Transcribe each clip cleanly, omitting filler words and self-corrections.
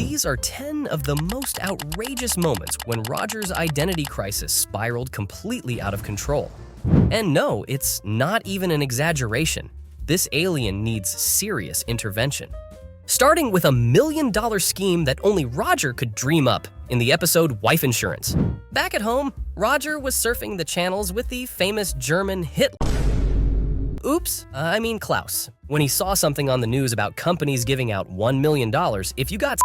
These are 10 of the most outrageous moments when Roger's identity crisis spiraled completely out of control. And no, it's not even an exaggeration. This alien needs serious intervention. Starting with $1 million scheme that only Roger could dream up in the episode Wife Insurance. Back at home, Roger was surfing the channels with the famous German Hitler. Klaus, when he saw something on the news about companies giving out $1 million if you got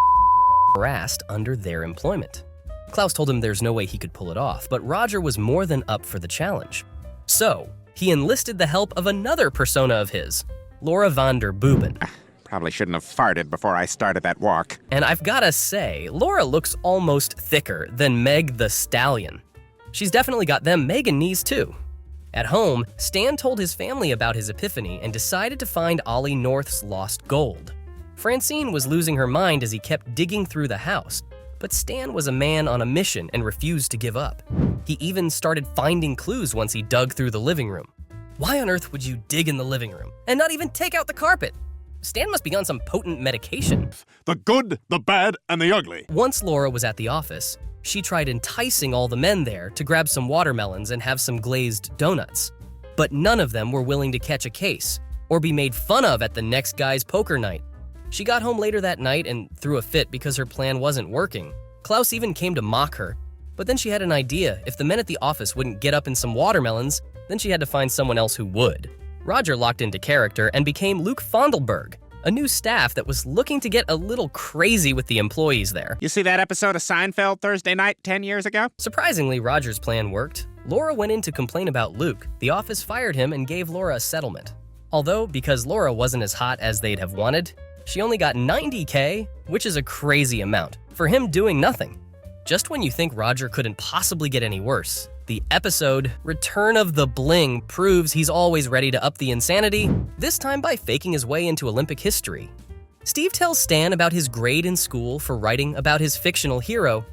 harassed under their employment. Klaus told him there's no way he could pull it off, but Roger was more than up for the challenge. So, he enlisted the help of another persona of his, Laura van der Booben. Probably shouldn't have farted before I started that walk. And I've gotta say, Laura looks almost thicker than Meg the Stallion. She's definitely got them Megan knees too. At home, Stan told his family about his epiphany and decided to find Ollie North's lost gold. Francine was losing her mind as he kept digging through the house, but Stan was a man on a mission and refused to give up. He even started finding clues once he dug through the living room. Why on earth would you dig in the living room and not even take out the carpet? Stan must be on some potent medication. The good, the bad, and the ugly. Once Laura was at the office, she tried enticing all the men there to grab some watermelons and have some glazed donuts. But none of them were willing to catch a case or be made fun of at the next guy's poker night. She got home later that night and threw a fit because her plan wasn't working. Klaus even came to mock her. But then she had an idea. If the men at the office wouldn't get up in some watermelons, then she had to find someone else who would. Roger locked into character and became Luke Fondelberg, a new staff that was looking to get a little crazy with the employees there. You see that episode of Seinfeld Thursday night 10 years ago? Surprisingly, Roger's plan worked. Laura went in to complain about Luke. The office fired him and gave Laura a settlement. Although, because Laura wasn't as hot as they'd have wanted, she only got $90K, which is a crazy amount, for him doing nothing. Just when you think Roger couldn't possibly get any worse, the episode Return of the Bling proves he's always ready to up the insanity, this time by faking his way into Olympic history. Steve tells Stan about his grade in school for writing about his fictional hero.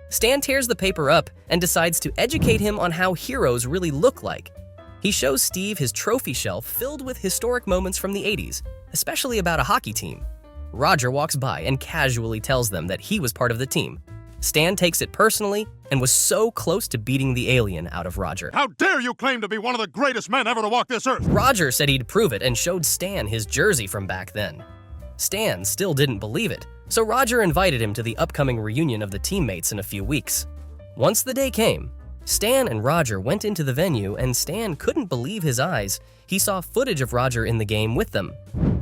Stan tears the paper up and decides to educate him on how heroes really look like. He shows Steve his trophy shelf filled with historic moments from the 80s, especially about a hockey team. Roger walks by and casually tells them that he was part of the team. Stan takes it personally and was so close to beating the alien out of Roger. How dare you claim to be one of the greatest men ever to walk this earth? Roger said he'd prove it and showed Stan his jersey from back then. Stan still didn't believe it, so Roger invited him to the upcoming reunion of the teammates in a few weeks. Once the day came, Stan and Roger went into the venue and Stan couldn't believe his eyes. He saw footage of Roger in the game with them.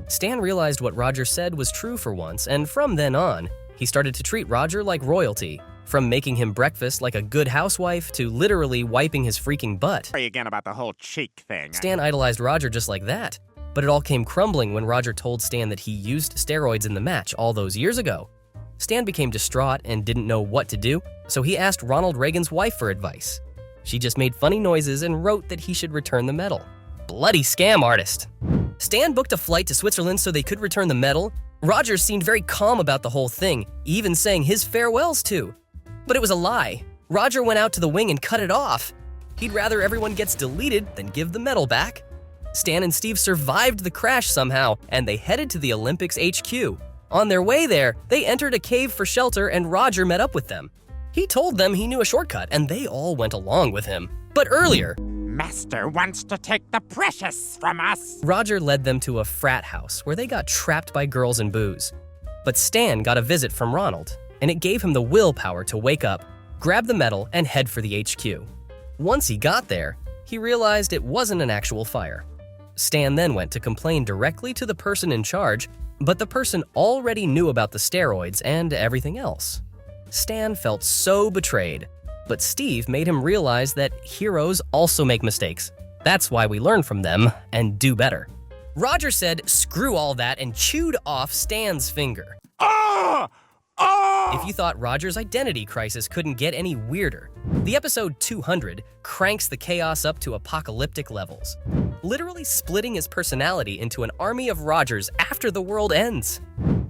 Stan realized what Roger said was true for once, and from then on, he started to treat Roger like royalty, from making him breakfast like a good housewife to literally wiping his freaking butt. Sorry again about the whole cheek thing. Stan idolized Roger just like that, but it all came crumbling when Roger told Stan that he used steroids in the match all those years ago. Stan became distraught and didn't know what to do, so he asked Ronald Reagan's wife for advice. She just made funny noises and wrote that he should return the medal. Bloody scam artist. Stan booked a flight to Switzerland so they could return the medal. Roger seemed very calm about the whole thing, even saying his farewells too. But it was a lie. Roger went out to the wing and cut it off. He'd rather everyone gets deleted than give the medal back. Stan and Steve survived the crash somehow, and they headed to the Olympics HQ. On their way there, they entered a cave for shelter and Roger met up with them. He told them he knew a shortcut, and they all went along with him. But earlier, Master wants to take the precious from us. Roger led them to a frat house where they got trapped by girls and booze. But Stan got a visit from Ronald, and it gave him the willpower to wake up, grab the medal, and head for the HQ. Once he got there, he realized it wasn't an actual fire. Stan then went to complain directly to the person in charge, but the person already knew about the steroids and everything else. Stan felt so betrayed, but Steve made him realize that heroes also make mistakes. That's why we learn from them and do better. Roger said, "Screw all that," and chewed off Stan's finger. Ah! Ah! If you thought Roger's identity crisis couldn't get any weirder, the episode 200 cranks the chaos up to apocalyptic levels, literally splitting his personality into an army of Rogers after the world ends.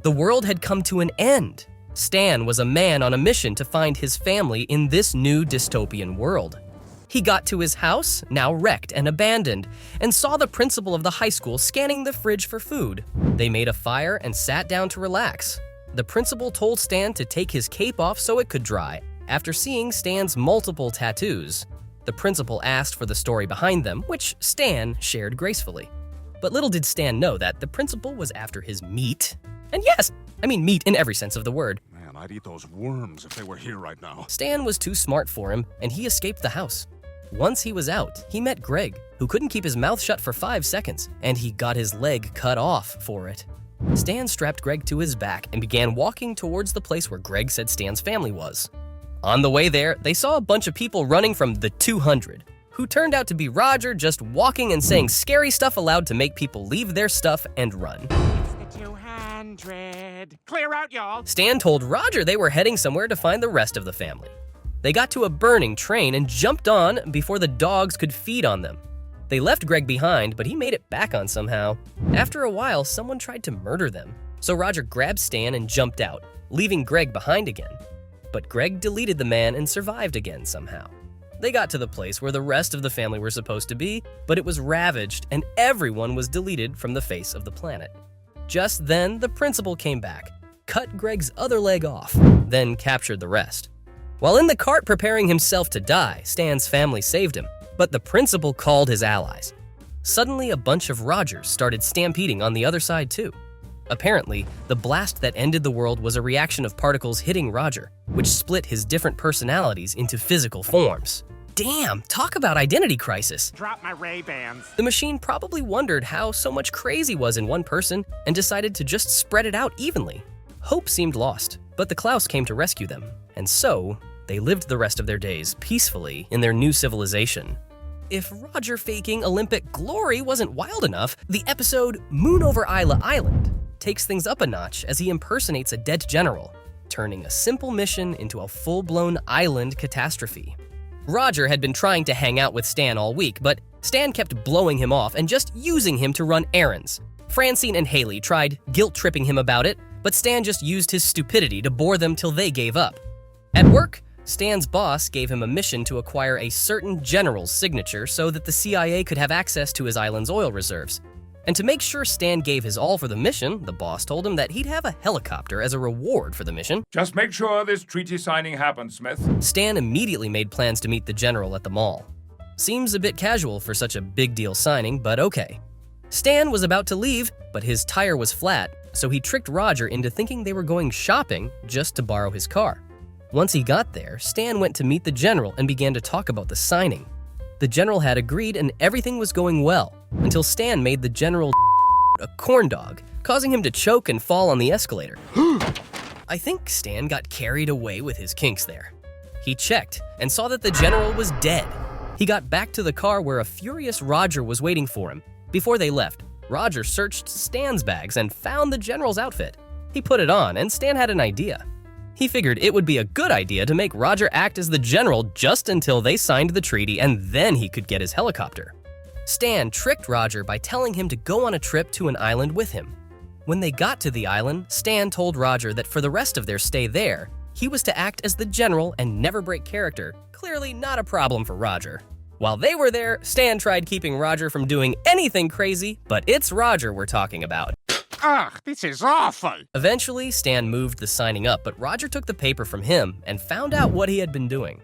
The world had come to an end. Stan was a man on a mission to find his family in this new dystopian world. He got to his house, now wrecked and abandoned, and saw the principal of the high school scanning the fridge for food. They made a fire and sat down to relax. the principal told Stan to take his cape off so it could dry. After seeing Stan's multiple tattoos, the principal asked for the story behind them, which Stan shared gracefully. But little did Stan know that the principal was after his meat. And yes, I mean meat in every sense of the word. Man, I'd eat those worms if they were here right now. Stan was too smart for him, and he escaped the house. Once he was out, he met Greg, who couldn't keep his mouth shut for 5 seconds, and he got his leg cut off for it. Stan strapped Greg to his back and began walking towards the place where Greg said Stan's family was. On the way there, they saw a bunch of people running from the 200, who turned out to be Roger just walking and saying scary stuff aloud to make people leave their stuff and run. It's the 200. Clear out, y'all. Stan told Roger they were heading somewhere to find the rest of the family. They got to a burning train and jumped on before the dogs could feed on them. They left Greg behind, but he made it back on somehow. After a while, someone tried to murder them, so Roger grabbed Stan and jumped out, leaving Greg behind again. But Greg deleted the man and survived again somehow. They got to the place where the rest of the family were supposed to be, but it was ravaged and everyone was deleted from the face of the planet. Just then, the principal came back, cut Greg's other leg off, then captured the rest. While in the cart preparing himself to die, Stan's family saved him, but the principal called his allies. Suddenly, a bunch of Rogers started stampeding on the other side too. Apparently, the blast that ended the world was a reaction of particles hitting Roger, which split his different personalities into physical forms. Damn, talk about identity crisis. Drop my Ray-Bans. The machine probably wondered how so much crazy was in one person and decided to just spread it out evenly. Hope seemed lost, but the Klaus came to rescue them, and so they lived the rest of their days peacefully in their new civilization. If Roger faking Olympic glory wasn't wild enough, the episode Moon over Isla Island takes things up a notch as he impersonates a dead general, turning a simple mission into a full-blown island catastrophe. Roger had been trying to hang out with Stan all week, but Stan kept blowing him off and just using him to run errands. Francine and Haley tried guilt-tripping him about it, but Stan just used his stupidity to bore them till they gave up. At work, Stan's boss gave him a mission to acquire a certain general's signature so that the CIA could have access to his island's oil reserves. And to make sure Stan gave his all for the mission, the boss told him that he'd have a helicopter as a reward for the mission. Just make sure this treaty signing happens, Smith. Stan immediately made plans to meet the general at the mall. Seems a bit casual for such a big deal signing, but okay. Stan was about to leave, but his tire was flat, so he tricked Roger into thinking they were going shopping just to borrow his car. Once he got there, Stan went to meet the general and began to talk about the signing. The general had agreed and everything was going well, until Stan made the general a corn dog, causing him to choke and fall on the escalator. I think Stan got carried away with his kinks there. He checked and saw that the general was dead. He got back to the car where a furious Roger was waiting for him. Before they left, Roger searched Stan's bags and found the general's outfit. He put it on and Stan had an idea. He figured it would be a good idea to make Roger act as the general just until they signed the treaty and then he could get his helicopter. Stan tricked Roger by telling him to go on a trip to an island with him. When they got to the island, Stan told Roger that for the rest of their stay there, he was to act as the general and never break character, clearly not a problem for Roger. While they were there, Stan tried keeping Roger from doing anything crazy, but it's Roger we're talking about. Ugh, this is awful. Eventually, Stan moved the signing up, but Roger took the paper from him and found out what he had been doing.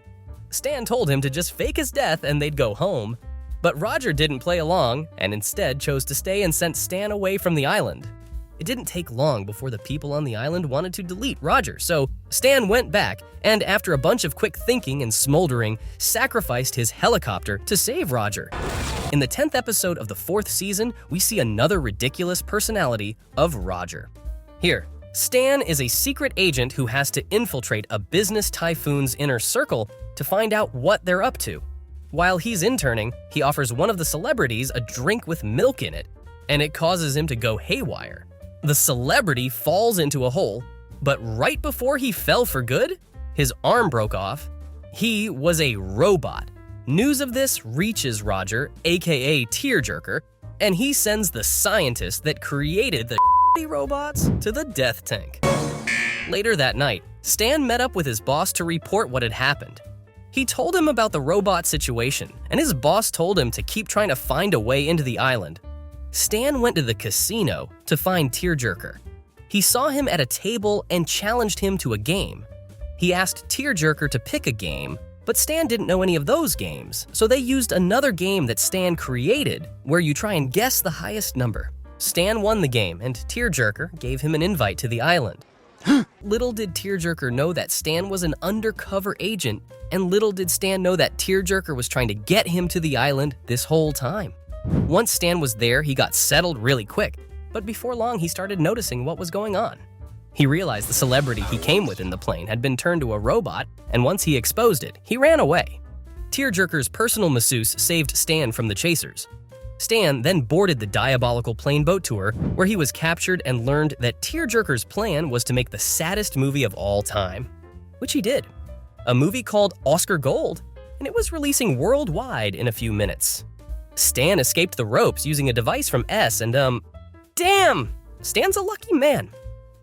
Stan told him to just fake his death and they'd go home, but Roger didn't play along and instead chose to stay and sent Stan away from the island. It didn't take long before the people on the island wanted to delete Roger, so Stan went back and, after a bunch of quick thinking and smoldering, sacrificed his helicopter to save Roger. In the 10th episode of the 4th season, we see another ridiculous personality of Roger. Here, Stan is a secret agent who has to infiltrate a business typhoon's inner circle to find out what they're up to. While he's interning, he offers one of the celebrities a drink with milk in it, and it causes him to go haywire. The celebrity falls into a hole, but right before he fell for good, his arm broke off. He was a robot. News of this reaches Roger, aka Tearjerker, and he sends the scientist that created the robots to the death tank. Later that night, Stan met up with his boss to report what had happened. He told him about the robot situation, and his boss told him to keep trying to find a way into the island. Stan went to the casino to find Tearjerker. He saw him at a table and challenged him to a game. He asked Tearjerker to pick a game, but Stan didn't know any of those games, so they used another game that Stan created, where you try and guess the highest number. Stan won the game, and Tearjerker gave him an invite to the island. Little did Tearjerker know that Stan was an undercover agent, and little did Stan know that Tearjerker was trying to get him to the island this whole time. Once Stan was there, he got settled really quick, but before long he started noticing what was going on. He realized the celebrity he came with in the plane had been turned to a robot, and once he exposed it, he ran away. Tearjerker's personal masseuse saved Stan from the chasers. Stan then boarded the diabolical plane boat tour, where he was captured and learned that Tearjerker's plan was to make the saddest movie of all time, which he did. A movie called Oscar Gold, and it was releasing worldwide in a few minutes. Stan escaped the ropes using a device from S and damn! Stan's a lucky man.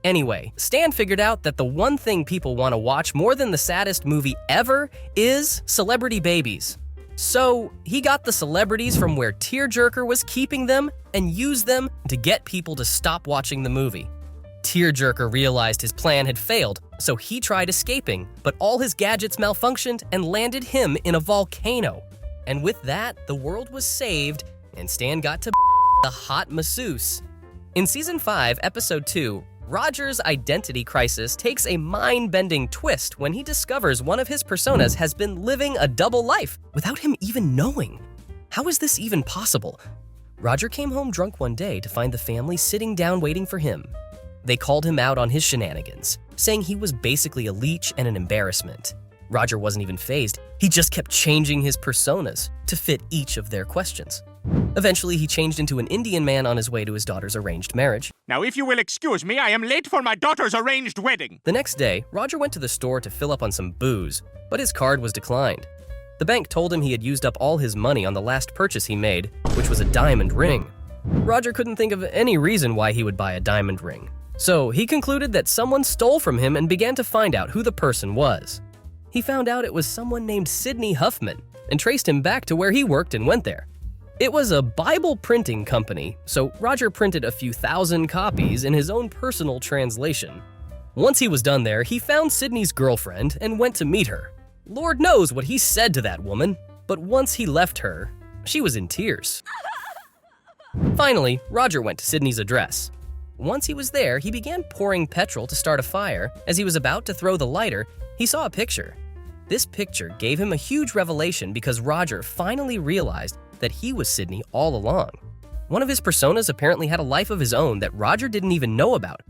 Anyway, Stan figured out that the one thing people want to watch more than the saddest movie ever is celebrity babies. So he got the celebrities from where Tearjerker was keeping them and used them to get people to stop watching the movie. Tearjerker realized his plan had failed, so he tried escaping, but all his gadgets malfunctioned and landed him in a volcano. And with that, the world was saved, and Stan got to the hot masseuse. In Season 5, Episode 2, Roger's identity crisis takes a mind-bending twist when he discovers one of his personas has been living a double life without him even knowing. How is this even possible? Roger came home drunk one day to find the family sitting down waiting for him. They called him out on his shenanigans, saying he was basically a leech and an embarrassment. Roger wasn't even fazed. He just kept changing his personas to fit each of their questions. Eventually, he changed into an Indian man on his way to his daughter's arranged marriage. Now, if you will excuse me, I am late for my daughter's arranged wedding. The next day, Roger went to the store to fill up on some booze, but his card was declined. The bank told him he had used up all his money on the last purchase he made, which was a diamond ring. Roger couldn't think of any reason why he would buy a diamond ring, so he concluded that someone stole from him and began to find out who the person was. He found out it was someone named Sidney Huffman and traced him back to where he worked and went there. It was a Bible printing company, so Roger printed a few thousand copies in his own personal translation. Once he was done there, he found Sidney's girlfriend and went to meet her. Lord knows what he said to that woman, but once he left her, she was in tears. Finally, Roger went to Sidney's address. Once he was there, he began pouring petrol to start a fire. As he was about to throw the lighter, he saw a picture. This picture gave him a huge revelation because Roger finally realized that he was Sidney all along. One of his personas apparently had a life of his own that Roger didn't even know about.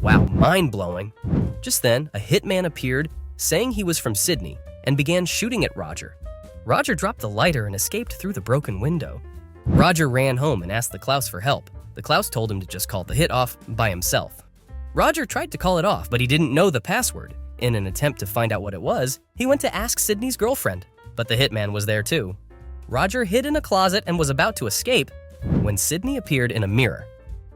Wow, mind-blowing. Just then, a hitman appeared, saying he was from Sidney, and began shooting at Roger. Roger dropped the lighter and escaped through the broken window. Roger ran home and asked the Klaus for help. The Klaus told him to just call the hit off by himself. Roger tried to call it off, but he didn't know the password. In an attempt to find out what it was, he went to ask Sidney's girlfriend, but the hitman was there too. Roger hid in a closet and was about to escape when Sidney appeared in a mirror.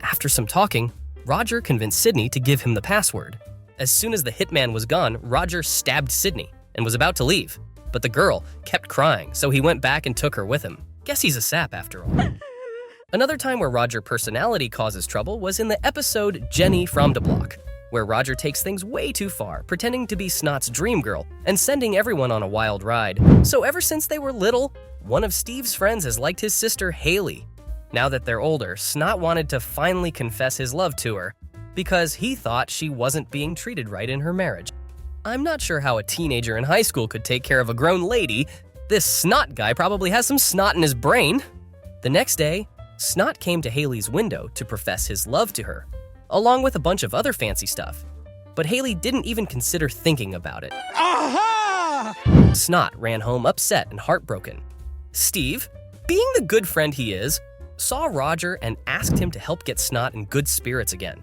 After some talking, Roger convinced Sidney to give him the password. As soon as the hitman was gone, Roger stabbed Sidney and was about to leave, but the girl kept crying, so he went back and took her with him. Guess he's a sap after all. Another time where Roger's personality causes trouble was in the episode Jenny from the Block, where Roger takes things way too far, pretending to be Snot's dream girl and sending everyone on a wild ride. So ever since they were little, one of Steve's friends has liked his sister Haley. Now that they're older, Snot wanted to finally confess his love to her because he thought she wasn't being treated right in her marriage. I'm not sure how a teenager in high school could take care of a grown lady. This Snot guy probably has some snot in his brain. The next day, Snot came to Haley's window to profess his love to her, along with a bunch of other fancy stuff. But Haley didn't even consider thinking about it. Aha! Snot ran home upset and heartbroken. Steve, being the good friend he is, saw Roger and asked him to help get Snot in good spirits again.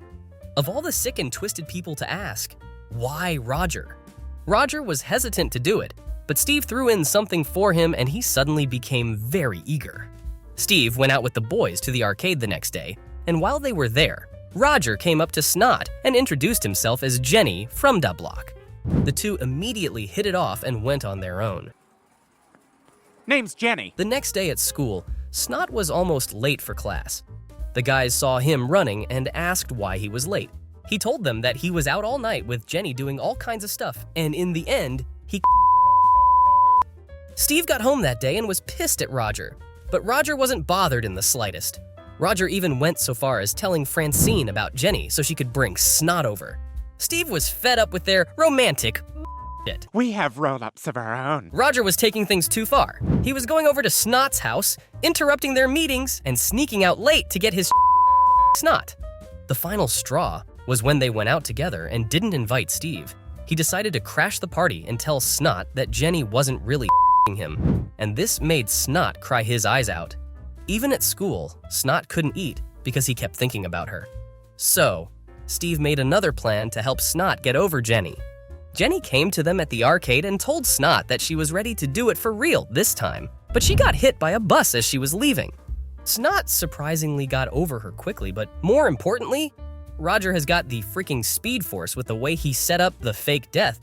Of all the sick and twisted people to ask, why Roger? Roger was hesitant to do it, but Steve threw in something for him and he suddenly became very eager. Steve went out with the boys to the arcade the next day, and while they were there, Roger came up to Snot and introduced himself as Jenny from Da Block. The two immediately hit it off and went on their own. Name's Jenny. The next day at school, Snot was almost late for class. The guys saw him running and asked why he was late. He told them that he was out all night with Jenny doing all kinds of stuff, and in the end, he Steve got home that day and was pissed at Roger, but Roger wasn't bothered in the slightest. Roger even went so far as telling Francine about Jenny so she could bring Snot over. Steve was fed up with their romantic shit. We have roll-ups of our own. Roger was taking things too far. He was going over to Snot's house, interrupting their meetings, and sneaking out late to get his Snot. The final straw was when they went out together and didn't invite Steve. He decided to crash the party and tell Snot that Jenny wasn't really him, and this made Snot cry his eyes out. Even at school, Snot couldn't eat because he kept thinking about her. So, Steve made another plan to help Snot get over Jenny. Jenny came to them at the arcade and told Snot that she was ready to do it for real this time, but she got hit by a bus as she was leaving. Snot surprisingly got over her quickly, but more importantly, Roger has got the freaking Speed Force with the way he set up the fake death.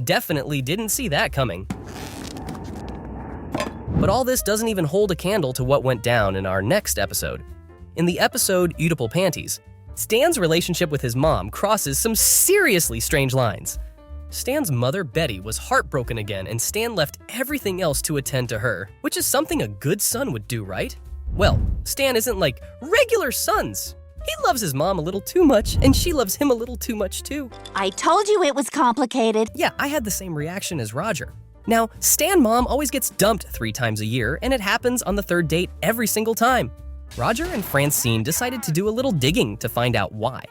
Definitely didn't see that coming. But all this doesn't even hold a candle to what went down in our next episode. In the episode Oedipal Panties, Stan's relationship with his mom crosses some seriously strange lines. Stan's mother, Betty, was heartbroken again, and Stan left everything else to attend to her, which is something a good son would do, right? Well, Stan isn't like regular sons. He loves his mom a little too much, and she loves him a little too much too. I told you it was complicated. Yeah, I had the same reaction as Roger. Now, Stan mom always gets dumped 3 times a year, and it happens on the 3rd date every single time. Roger and Francine decided to do a little digging to find out why.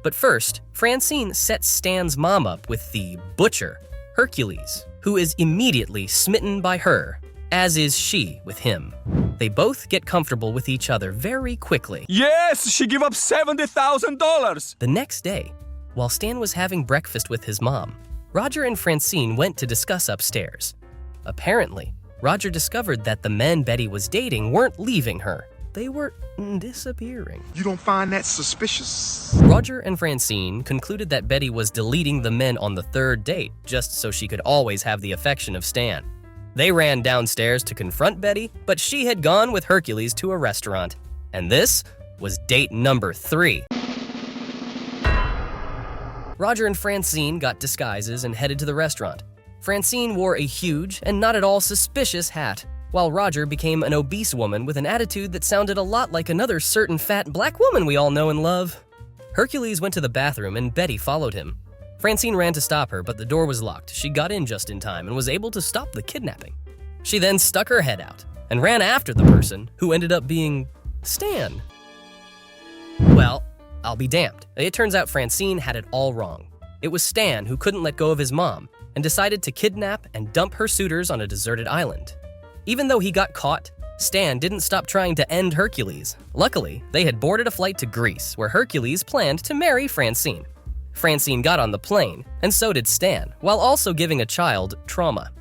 But first, Francine sets Stan's mom up with the butcher, Hercules, who is immediately smitten by her, as is she with him. They both get comfortable with each other very quickly. Yes, she gave up $70,000. The next day, while Stan was having breakfast with his mom, Roger and Francine went to discuss upstairs. Apparently, Roger discovered that the men Betty was dating weren't leaving her. They were disappearing. You don't find that suspicious? Roger and Francine concluded that Betty was deleting the men on the 3rd date just so she could always have the affection of Stan. They ran downstairs to confront Betty, but she had gone with Hercules to a restaurant. And this was date number 3. Roger and Francine got disguises and headed to the restaurant. Francine wore a huge and not at all suspicious hat, while Roger became an obese woman with an attitude that sounded a lot like another certain fat black woman we all know and love. Hercules went to the bathroom and Betty followed him. Francine ran to stop her, but the door was locked. She got in just in time and was able to stop the kidnapping. She then stuck her head out and ran after the person, who ended up being Stan. Well, I'll be damned. It turns out Francine had it all wrong. It was Stan who couldn't let go of his mom and decided to kidnap and dump her suitors on a deserted island. Even though he got caught, Stan didn't stop trying to end Hercules. Luckily, they had boarded a flight to Greece, where Hercules planned to marry Francine. Francine got on the plane, and so did Stan, while also giving a child trauma.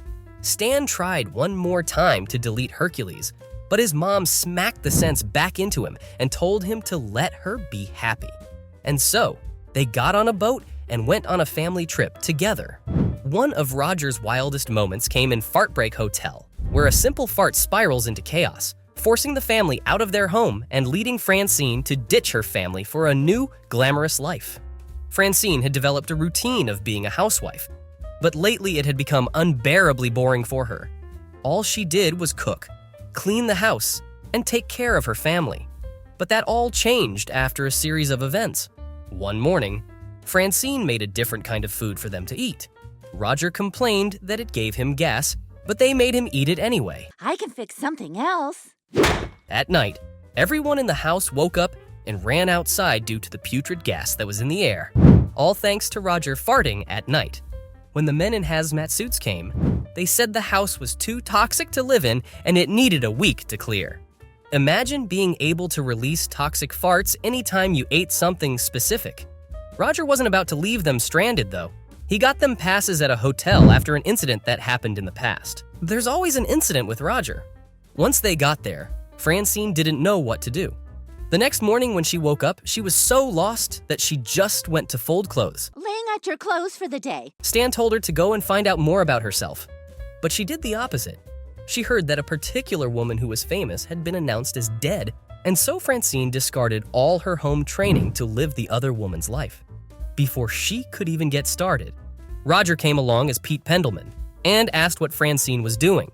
Stan tried one more time to delete Hercules, but his mom smacked the sense back into him and told him to let her be happy. And so, they got on a boat and went on a family trip together. One of Roger's wildest moments came in Fart Break Hotel, where a simple fart spirals into chaos, forcing the family out of their home and leading Francine to ditch her family for a new, glamorous life. Francine had developed a routine of being a housewife, but lately it had become unbearably boring for her. All she did was cook, clean the house, and take care of her family. But that all changed after a series of events. One morning, Francine made a different kind of food for them to eat. Roger complained that it gave him gas, but they made him eat it anyway. I can fix something else. At night, everyone in the house woke up and ran outside due to the putrid gas that was in the air, all thanks to Roger farting at night. When the men in hazmat suits came, they said the house was too toxic to live in and it needed a week to clear. Imagine being able to release toxic farts anytime you ate something specific. Roger wasn't about to leave them stranded, though. He got them passes at a hotel after an incident that happened in the past. There's always an incident with Roger. Once they got there, Francine didn't know what to do. The next morning when she woke up, she was so lost that she just went to fold clothes. Laying out your clothes for the day. Stan told her to go and find out more about herself. But she did the opposite. She heard that a particular woman who was famous had been announced as dead, and so Francine discarded all her home training to live the other woman's life. before she could even get started. Roger came along as Pete Pendelman and asked what Francine was doing.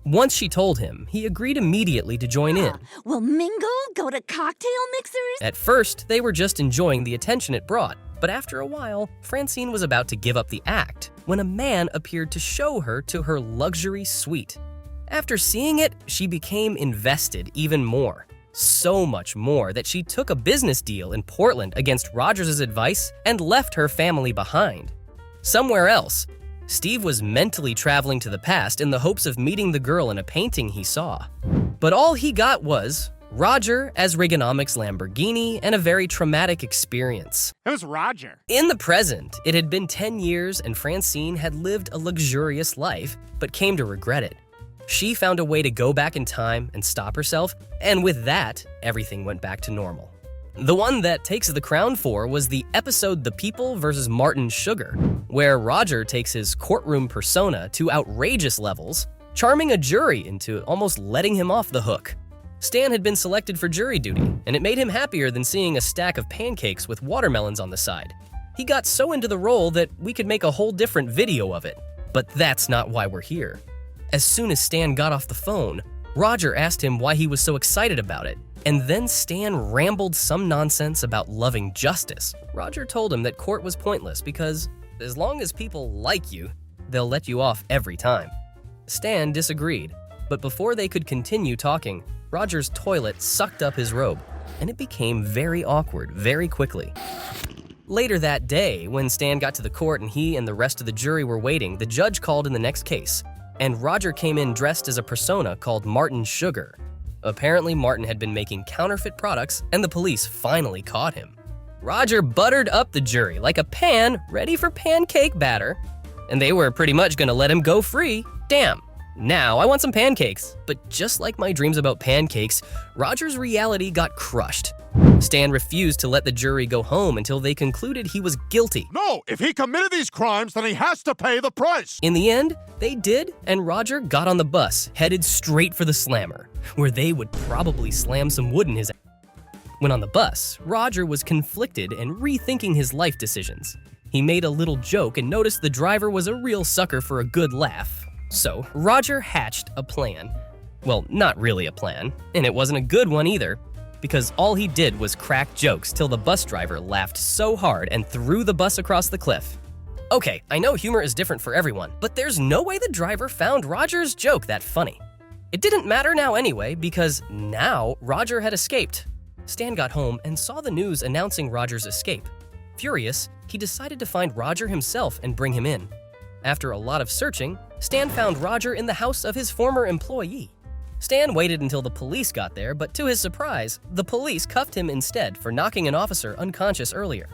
Once she told him, he agreed immediately to join in. We'll mingle, go to cocktail mixers. At first, they were just enjoying the attention it brought, but after a while, Francine was about to give up the act when a man appeared to show her to her luxury suite. After seeing it, she became invested even more. So much more that she took a business deal in Portland against Rogers' advice and left her family behind. Somewhere else, Steve was mentally traveling to the past in the hopes of meeting the girl in a painting he saw. But all he got was Roger as Reaganomics Lamborghini and a very traumatic experience. Who's Roger? In the present, it had been 10 years and Francine had lived a luxurious life, but came to regret it. She found a way to go back in time and stop herself, and with that, everything went back to normal. The one that takes the crown for was the episode The People vs. Martin Sugar, where Roger takes his courtroom persona to outrageous levels, charming a jury into almost letting him off the hook. Stan had been selected for jury duty, and it made him happier than seeing a stack of pancakes with watermelons on the side. He got so into the role that we could make a whole different video of it. But that's not why we're here. As soon as Stan got off the phone, Roger asked him why he was so excited about it, and then Stan rambled some nonsense about loving justice. Roger told him that court was pointless because as long as people like you, they'll let you off every time. Stan disagreed, but before they could continue talking, Roger's toilet sucked up his robe, and it became very awkward very quickly. Later that day, when Stan got to the court and he and the rest of the jury were waiting, the judge called in the next case, and Roger came in dressed as a persona called Martin Sugar. Apparently, Martin had been making counterfeit products, and the police finally caught him. Roger buttered up the jury like a pan ready for pancake batter, and they were pretty much gonna let him go free. Damn, now I want some pancakes. But just like my dreams about pancakes, Roger's reality got crushed. Stan refused to let the jury go home until they concluded he was guilty. No, if he committed these crimes, then he has to pay the price. In the end, they did, and Roger got on the bus, headed straight for the slammer, where they would probably slam some wood in his ass. When on the bus, Roger was conflicted and rethinking his life decisions. He made a little joke and noticed the driver was a real sucker for a good laugh. So, Roger hatched a plan. Well, not really a plan, and it wasn't a good one either, because all he did was crack jokes till the bus driver laughed so hard and threw the bus across the cliff. Okay, I know humor is different for everyone, but there's no way the driver found Roger's joke that funny. It didn't matter now anyway, because now Roger had escaped. Stan got home and saw the news announcing Roger's escape. Furious, he decided to find Roger himself and bring him in. After a lot of searching, Stan found Roger in the house of his former employee. Stan waited until the police got there, but to his surprise, the police cuffed him instead for knocking an officer unconscious earlier.